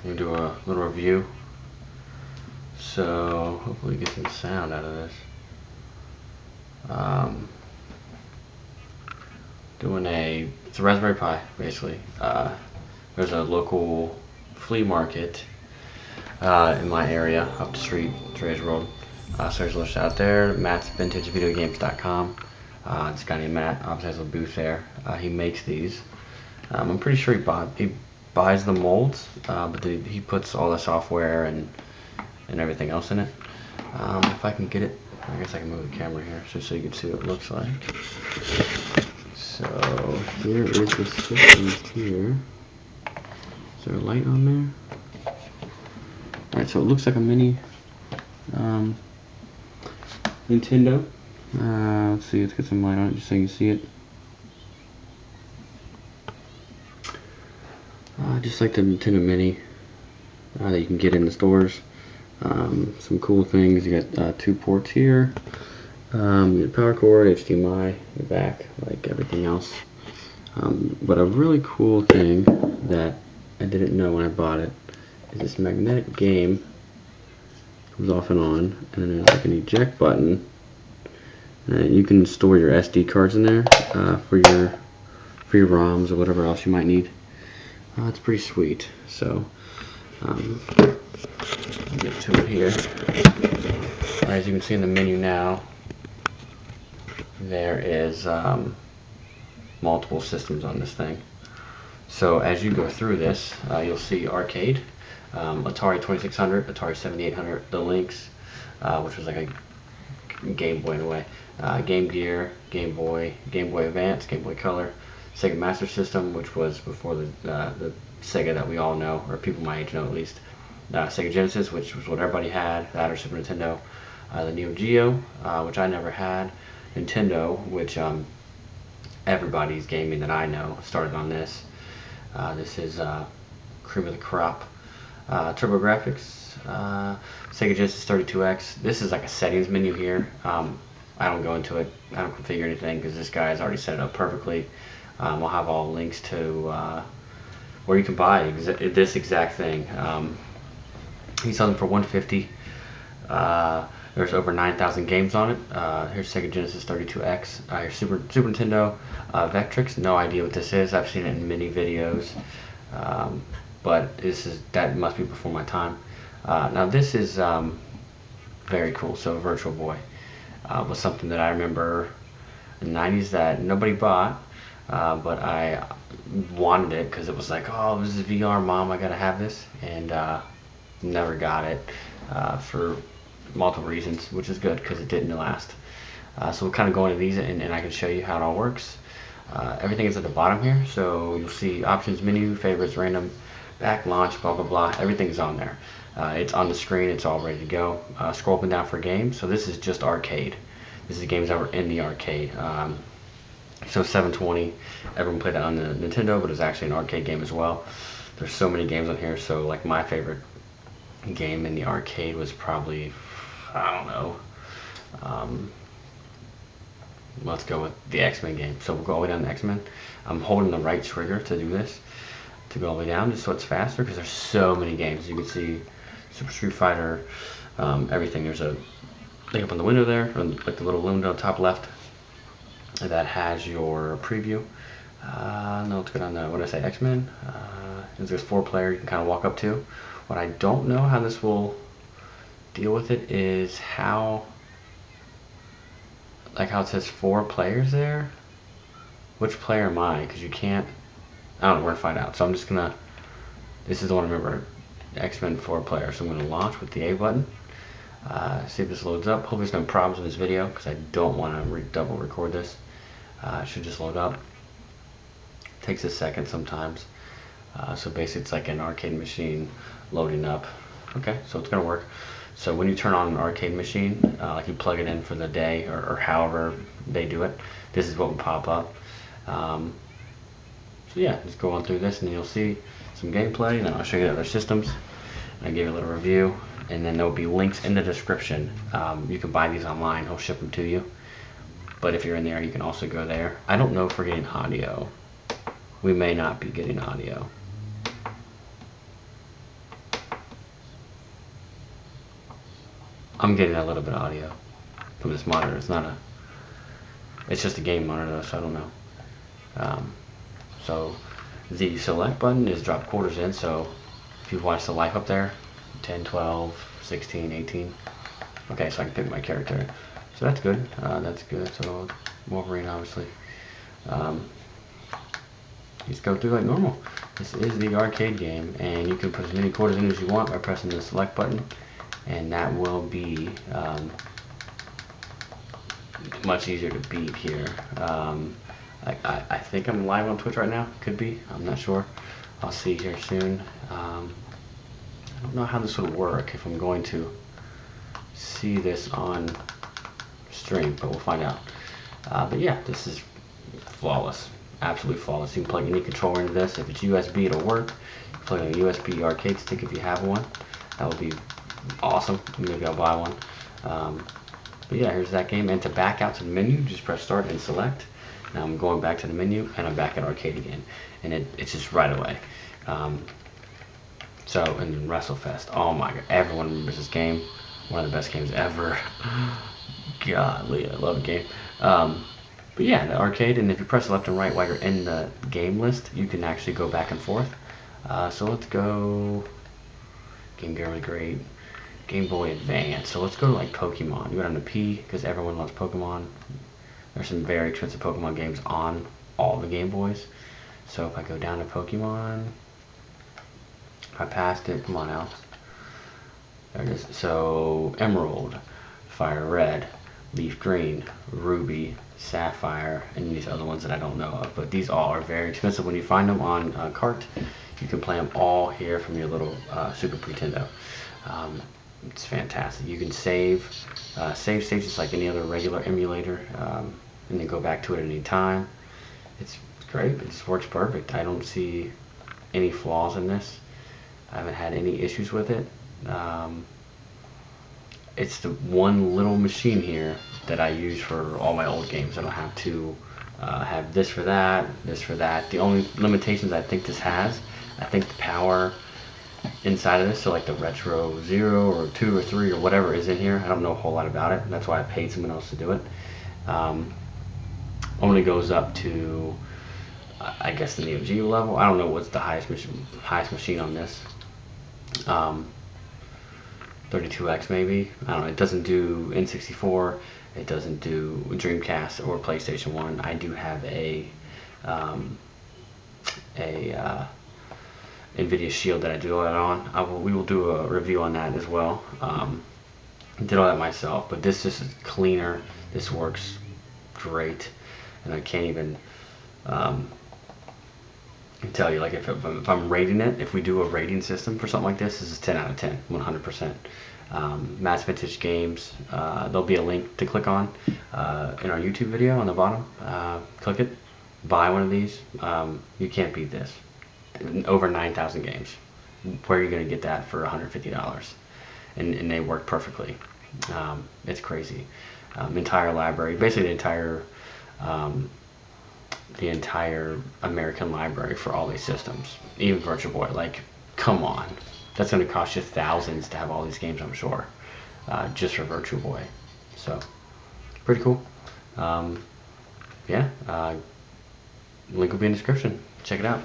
I'm gonna do a little review. So hopefully get some sound out of this. It's a Raspberry Pi basically. There's a local flea market in my area up the street, Trey's Road. So there's a list out there, mattsvintagevideogames.com. This guy named Matt obviously has a booth there. He makes these. I'm pretty sure he buys the molds, but he puts all the software and everything else in it. If I can get it, I guess I can move the camera here just so you can see what it looks like. So here is the systems here. Is there a light on there? Alright, so it looks like a mini Nintendo. Let's see, let's get some light on it just so you can see it. Just like the Nintendo Mini that you can get in the stores. Some cool things. You got 2 ports here. You get power cord, HDMI, the back, like everything else. But a really cool thing that I didn't know when I bought it is this magnetic game. Comes off and on, and then there's like an eject button. And you can store your SD cards in there for your ROMs or whatever else you might need. It's pretty sweet. So get to it here. As you can see in the menu now, there is multiple systems on this thing. So as you go through this, you'll see arcade, Atari 2600, Atari 7800, the Lynx, which was like a Game Boy in a way, Game Gear, Game Boy Advance, Game Boy Color, Sega Master System, which was before the Sega that we all know, or people my age know at least. Sega Genesis, which was what everybody had, that or Super Nintendo. The Neo Geo, which I never had. Nintendo, which everybody's gaming that I know started on this. This is cream of the crop. TurboGrafx, Sega Genesis 32X. This is like a settings menu here. I don't go into it. I don't configure anything because this guy has already set it up perfectly. I'll have all links to where you can buy this exact thing. He's selling for $150. There's over 9,000 games on it. Here's Sega Genesis 32X. Here's Super Nintendo Vectrix. No idea what this is. I've seen it in many videos, but that must be before my time. Now this is very cool. So Virtual Boy was something that I remember in the 90s that nobody bought, but I wanted it because it was like, oh, this is VR, Mom, I gotta have this, and never got it for multiple reasons, which is good because it didn't last. So we'll kind of go into these and I can show you how it all works. Everything is at the bottom here, so you'll see options, menu, favorites, random, back, launch, blah blah blah. Everything's on there. It's on the screen, it's all ready to go. Scroll up and down for games. So this is just arcade. This is games that were in the arcade. So 720, everyone played it on the Nintendo, but it's actually an arcade game as well. There's so many games on here, so like my favorite game in the arcade was probably, I don't know, let's go with the X-Men game. So we'll go all the way down to X-Men. I'm holding the right trigger to do this, to go all the way down, just so it's faster, because there's so many games. You can see Super Street Fighter, everything. There's a thing up on the window there, like the little window top left, that has your preview. No, let's go down to, what did I say, X-Men? There's 4 player you can kind of walk up to. What I don't know how this will deal with it is how it says 4 players there. Which player am I? Because you can't, I don't know where to find out. So I'm just gonna, this is the one I remember, X-Men 4 player. So I'm gonna launch with the A button. See if this loads up. Hopefully there's no problems with this video because I don't want to double record this. It should just load up. Takes a second sometimes. So basically it's like an arcade machine loading up. Okay, so it's gonna work. So when you turn on an arcade machine, like you plug it in for the day or however they do it, this is what will pop up. So yeah, just go on through this and then you'll see some gameplay, and then I'll show you the other systems. I give you a little review, and then there will be links in the description. You can buy these online, he'll ship them to you. But if you're in there, you can also go there. I don't know if we're getting audio. We may not be getting audio. I'm getting a little bit of audio from this monitor. It's just a game monitor though, so I don't know. So the select button is drop quarters in, so if you watch the life up there, 10, 12, 16, 18. Okay, so I can pick my character. So that's good. That's good. So Wolverine, obviously. Just go through like normal. This is the arcade game, and you can put as many quarters in as you want by pressing the select button, and that will be much easier to beat here. I think I'm live on Twitch right now. Could be. I'm not sure. I'll see here soon. I don't know how this would work if I'm going to see this on stream, but we'll find out. But yeah, this is flawless. Absolutely flawless. You can plug any controller into this. If it's USB, it'll work. You can plug in a USB arcade stick if you have one. That would be awesome. Maybe I'll buy one. But yeah, here's that game. And to back out to the menu, just press start and select. Now I'm going back to the menu, and I'm back at arcade again. And it's just right away. So, and then WrestleFest. Oh my god, everyone remembers this game. One of the best games ever. Golly, I love the game. But yeah, the arcade, and if you press left and right while you're in the game list, you can actually go back and forth. So let's go Game Gear was great. Game Boy Advance. So let's go to like Pokemon. You go down to P because everyone loves Pokemon. There's some very expensive Pokemon games on all the Game Boys. So if I go down to Pokemon, I passed it. Come on, Alex. There it is. So Emerald, Fire Red, Leaf Green, Ruby, Sapphire, and these other ones that I don't know of. But these all are very expensive. When you find them on cart, you can play them all here from your little Super Pretendo. It's fantastic. You can save states just like any other regular emulator, and then go back to it at any time. It's great. It just works perfect. I don't see any flaws in this. I haven't had any issues with it. It's the one little machine here that I use for all my old games. I don't have to have this for that, this for that. The only limitations I think this has, I think the power inside of this, so like the Retro 0 or 2 or 3 or whatever is in here, I don't know a whole lot about it. That's why I paid someone else to do it. Only goes up to, I guess, the Neo Geo level. I don't know what's the highest machine on this. 32X maybe. I don't know. It doesn't do N64. It doesn't do Dreamcast or PlayStation 1. I do have a NVIDIA Shield that I do all that on. We will do a review on that as well. Did all that myself, but this just is cleaner. This works great, and I can't even tell you, like, if I'm rating it, if we do a rating system for something like this is 10 out of 10, 100%. Mass Vintage Games, there'll be a link to click on in our YouTube video on the bottom. Click it, buy one of these. You can't beat this. Over 9,000 games. Where are you going to get that for $150? And they work perfectly. It's crazy. Entire library, basically the entire American library for all these systems, even Virtual Boy. Like, come on, that's going to cost you thousands to have all these games, I'm sure, just for Virtual Boy. So pretty cool. Yeah, link will be in the description. Check it out.